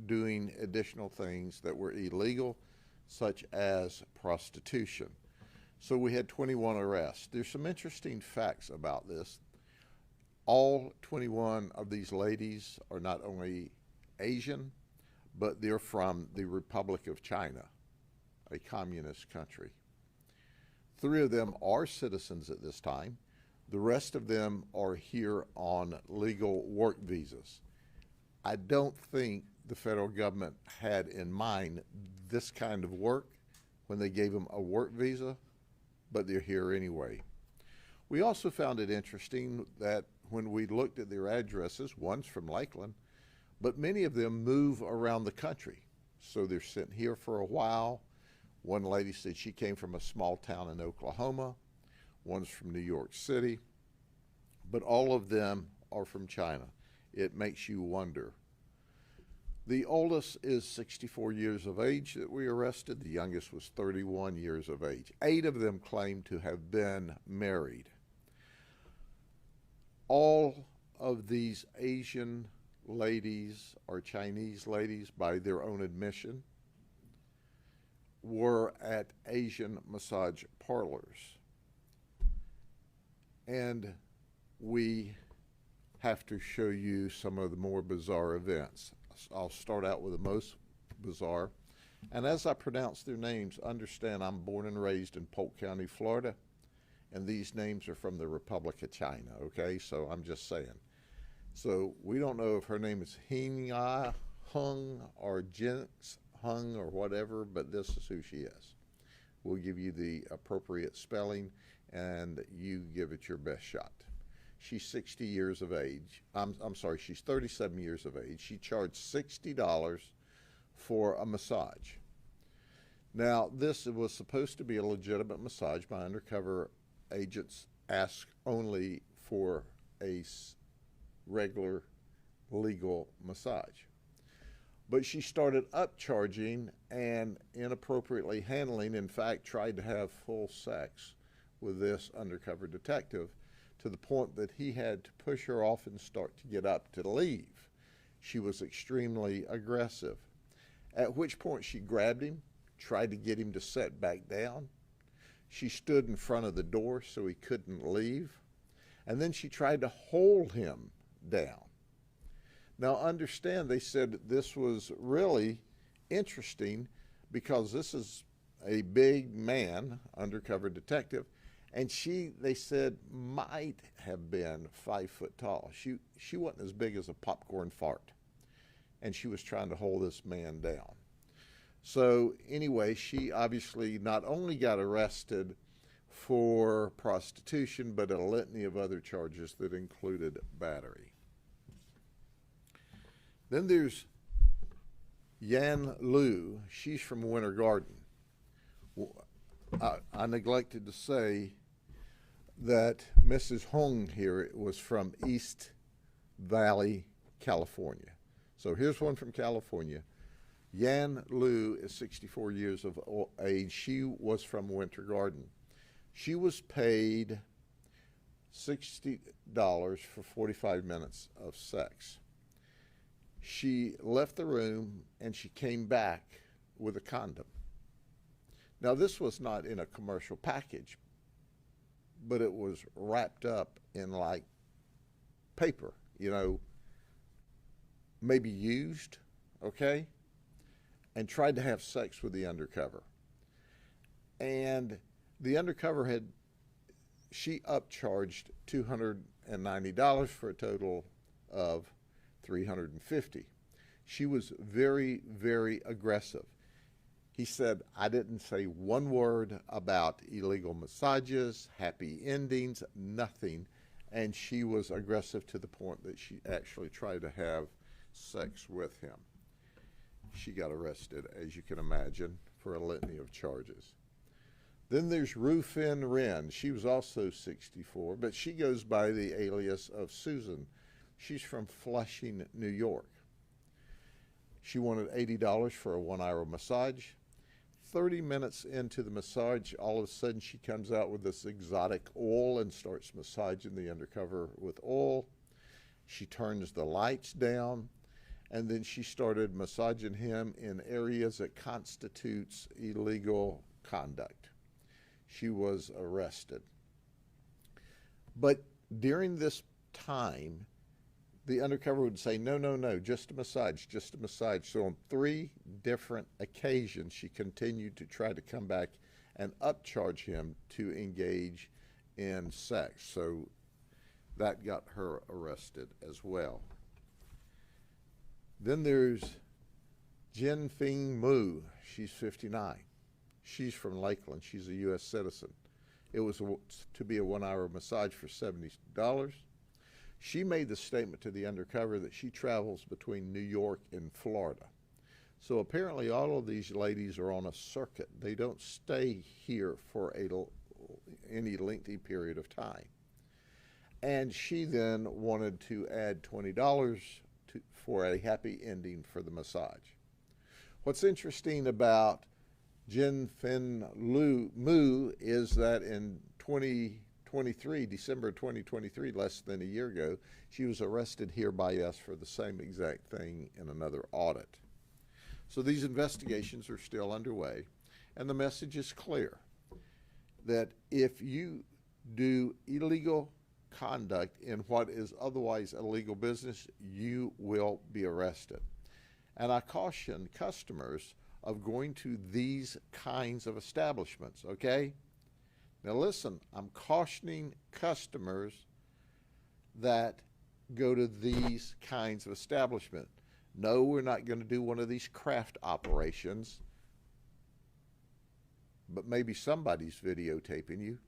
doing additional things that were illegal, such as prostitution. So we had 21 arrests. There's some interesting facts about this. All 21 of these ladies are not only Asian, but they're from the Republic of China, a communist country. 3 of them are citizens at this time. The rest of them are here on legal work visas. I don't think the federal government had in mind this kind of work when they gave them a work visa, but they're here anyway. We also found it interesting that when we looked at their addresses, one's from Lakeland, but many of them move around the country. So they're sitting here for a while. One lady said she came from a small town in Oklahoma. One's from New York City. But all of them are from China. It makes you wonder. The oldest is 64 years of age that we arrested. The youngest was 31 years of age. 8 of them claimed to have been married. All of these Asian ladies or Chinese ladies, by their own admission, were at Asian massage parlors. And we have to show you some of the more bizarre events. I'll start out with the most bizarre. And as I pronounce their names, understand I'm born and raised in Polk County, Florida, and these names are from the Republic of China, okay? So I'm just saying. So we don't know if her name is Hing-Ah, Hung, or Jinx Hung, or whatever, but this is who she is. We'll give you the appropriate spelling, and you give it your best shot. She's 60 years of age. I'm sorry, she's 37 years of age. She charged $60 for a massage. Now, this was supposed to be a legitimate massage. My undercover agents asked only for a regular legal massage. But she started upcharging and inappropriately handling, in fact, tried to have full sex with this undercover detective, to the point that he had to push her off and start to get up to leave. She was extremely aggressive, at which point she grabbed him, tried to get him to sit back down. She stood in front of the door so he couldn't leave, and then she tried to hold him down. Now understand, they said this was really interesting because this is a big man, undercover detective, and she, they said, might have been 5 foot tall. She wasn't as big as a popcorn fart, and she was trying to hold this man down. So anyway, she obviously not only got arrested for prostitution, but a litany of other charges that included battery. Then there's Yan Lu. She's from Winter Garden. I neglected to say that Mrs. Hong here was from East Valley, California. So here's one from California. Yan Lu is 64 years of age. She was from Winter Garden. She was paid $60 for 45 minutes of sex. She left the room and she came back with a condom. Now, this was not in a commercial package, but it was wrapped up in like paper, you know, maybe used, okay, and tried to have sex with the undercover. And the undercover she upcharged $290 for a total of $350. She was very, very aggressive. He said, I didn't say one word about illegal massages, happy endings, nothing. And she was aggressive to the point that she actually tried to have sex with him. She got arrested, as you can imagine, for a litany of charges. Then there's Rufin Ren. She was also 64, but she goes by the alias of Susan. She's from Flushing, New York. She wanted $80 for a 1-hour massage. 30 minutes into the massage, all of a sudden she comes out with this exotic oil and starts massaging the undercover with oil. She turns the lights down, and then she started massaging him in areas that constitutes illegal conduct. She was arrested. But during this time, the undercover would say, no, no, no, just a massage, just a massage. So on 3 different occasions, she continued to try to come back and upcharge him to engage in sex. So that got her arrested as well. Then there's Jin Fing Mu. She's 59. She's from Lakeland. She's a U.S. citizen. It was to be a 1-hour massage for $70. She made the statement to the undercover that she travels between New York and Florida. So apparently all of these ladies are on a circuit. They don't stay here for any lengthy period of time. And she then wanted to add $20 for a happy ending for the massage. What's interesting about Jin Fin Mu is that in 2023, December 2023, less than a year ago, she was arrested here by us for the same exact thing in another audit. So these investigations are still underway, and the message is clear that if you do illegal conduct in what is otherwise a legal business, you will be arrested. And I caution customers of going to these kinds of establishments, okay? Now listen, I'm cautioning customers that go to these kinds of establishments. No, we're not going to do one of these craft operations, but maybe somebody's videotaping you.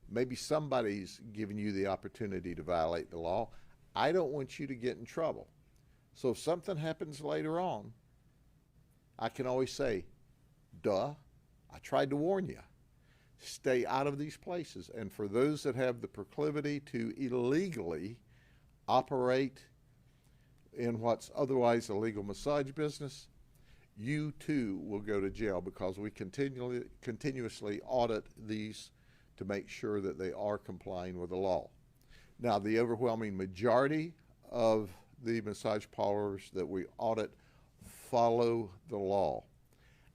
Maybe somebody's giving you the opportunity to violate the law. I don't want you to get in trouble. So if something happens later on, I can always say, duh, I tried to warn you. Stay out of these places. And for those that have the proclivity to illegally operate in what's otherwise a legal massage business, you too will go to jail, because we continuously audit these to make sure that they are complying with the law. Now, the overwhelming majority of the massage parlors that we audit follow the law.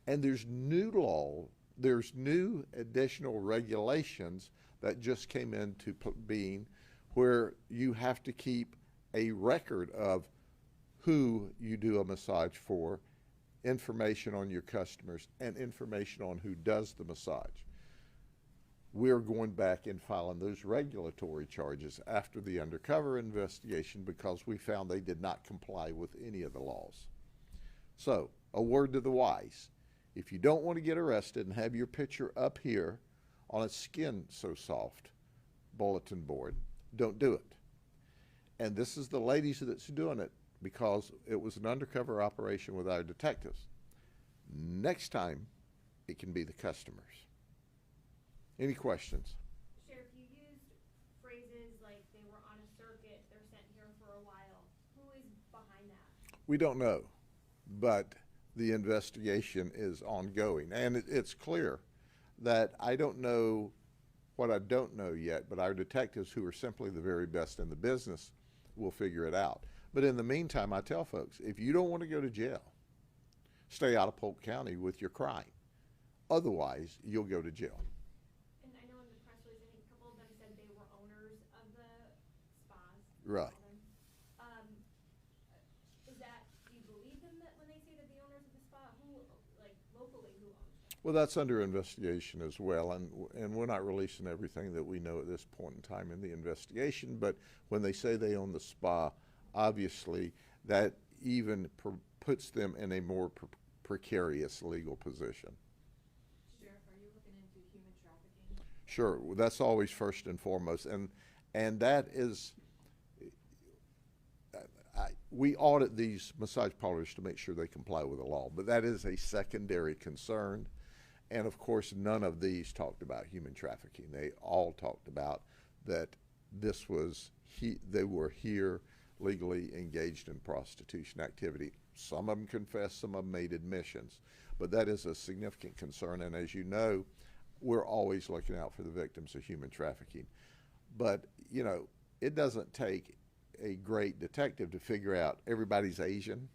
And there's new additional regulations that just came into being, where you have to keep a record of who you do a massage for, information on your customers, and information on who does the massage. We're going back and filing those regulatory charges after the undercover investigation, because we found they did not comply with any of the laws. So, a word to the wise. If you don't want to get arrested and have your picture up here on a Skin So Soft bulletin board, don't do it. And this is the ladies that's doing it, because it was an undercover operation with our detectives. Next time, it can be the customers. Any questions? Sheriff, you used phrases like they were on a circuit, they're sent here for a while. Who is behind that? We don't know, but the investigation is ongoing. And it's clear that I don't know what I don't know yet, but our detectives, who are simply the very best in the business, will figure it out. But in the meantime, I tell folks, if you don't want to go to jail, stay out of Polk County with your crime. Otherwise, you'll go to jail. And I know in the press release, I think a couple of them said they were owners of the spas. Right. Is that, do you believe them that when they say that the owners of the spa, who, like locally, who owns them? Well, that's under investigation as well, and we're not releasing everything that we know at this point in time in the investigation, but when they say they own the spa, obviously that even puts them in a more precarious legal position. Sheriff, are you looking into human trafficking? Sure, that's always first and foremost, and that is, we audit these massage parlors to make sure they comply with the law, but that is a secondary concern. And of course, none of these talked about human trafficking. They all talked about that this was, they were here legally engaged in prostitution activity. Some of them confessed, some of them made admissions, but that is a significant concern. And as you know, we're always looking out for the victims of human trafficking. But, you know, it doesn't take a great detective to figure out everybody's Asian,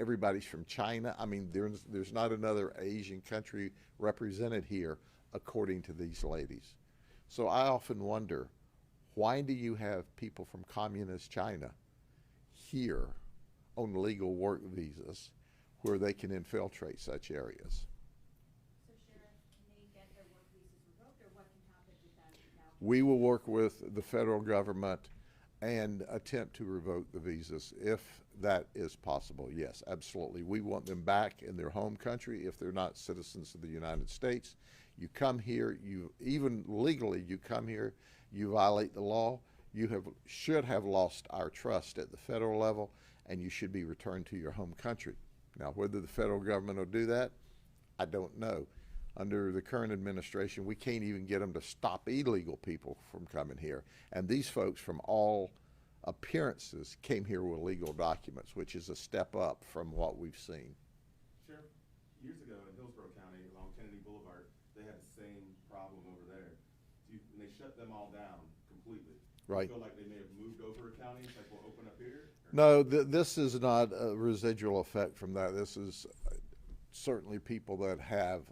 everybody's from China. I mean, there's not another Asian country represented here, according to these ladies. So I often wonder, why do you have people from communist China here on legal work visas where they can infiltrate such areas? So Sheriff, can they get their work visas revoked, or what can happen with them now? We will work with the federal government and attempt to revoke the visas if that is possible. Yes, absolutely. We want them back in their home country if they're not citizens of the United States. You come here, you even legally, you come here, you violate the law, should have lost our trust at the federal level, and you should be returned to your home country. Now, whether the federal government will do that, I don't know. Under the current administration, we can't even get them to stop illegal people from coming here. And these folks, from all appearances, came here with legal documents, which is a step up from what we've seen. Sheriff, years ago in Hillsborough County along Kennedy Boulevard, they had the same problem over there. And they shut them all down completely. Right. Do you feel like they may have moved over a county, like we'll open up here? No, this is not a residual effect from that. This is certainly people that have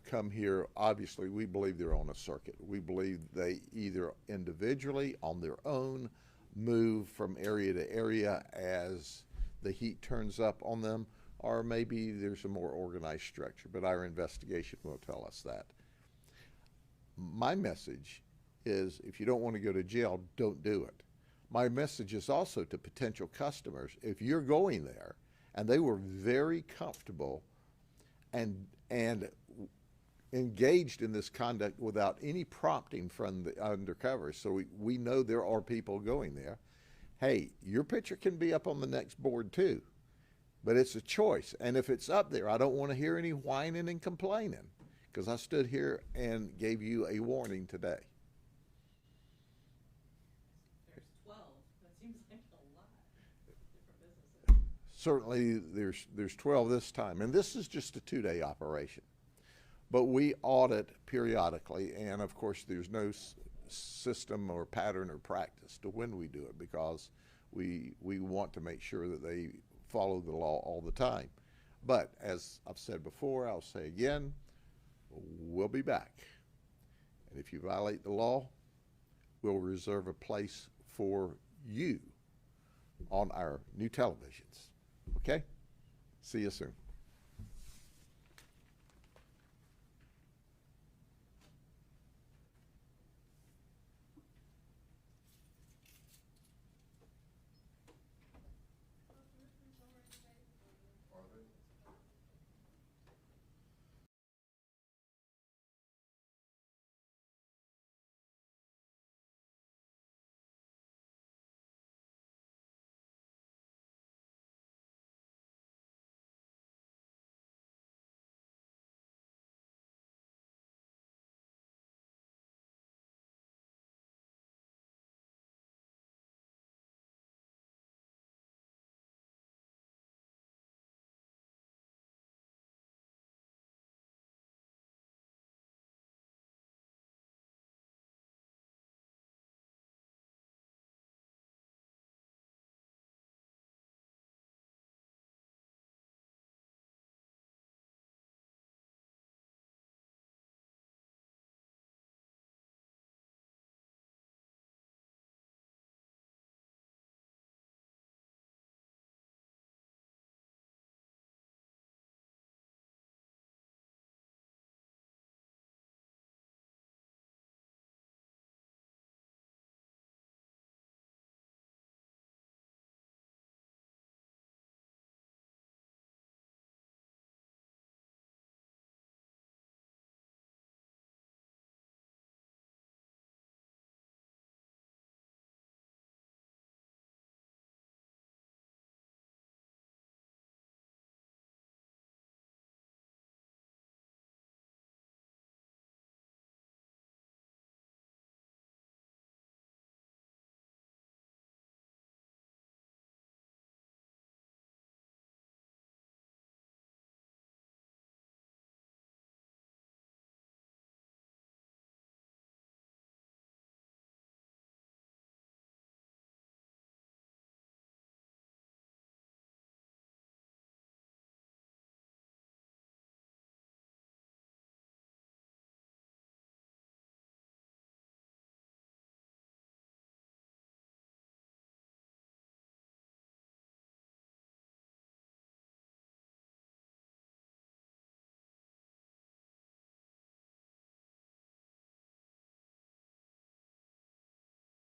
come here. Obviously, we believe they're on a circuit. We believe they either individually, on their own, move from area to area as the heat turns up on them, or maybe there's a more organized structure, but our investigation will tell us that. My message is, if you don't want to go to jail, don't do it. My message is also to potential customers, if you're going there and they were very comfortable and engaged in this conduct without any prompting from the undercover, so we know there are people going there, hey, your picture can be up on the next board too, but it's a choice. And if it's up there, I don't want to hear any whining and complaining, because I stood here and gave you a warning today. There's 12. That seems like a lot of different businesses. Certainly there's 12 this time, and this is just a 2-day operation. But we audit periodically, and of course there's no system or pattern or practice to when we do it, because we want to make sure that they follow the law all the time. But as I've said before, I'll say again, we'll be back. And if you violate the law, we'll reserve a place for you on our new televisions. Okay? See you soon.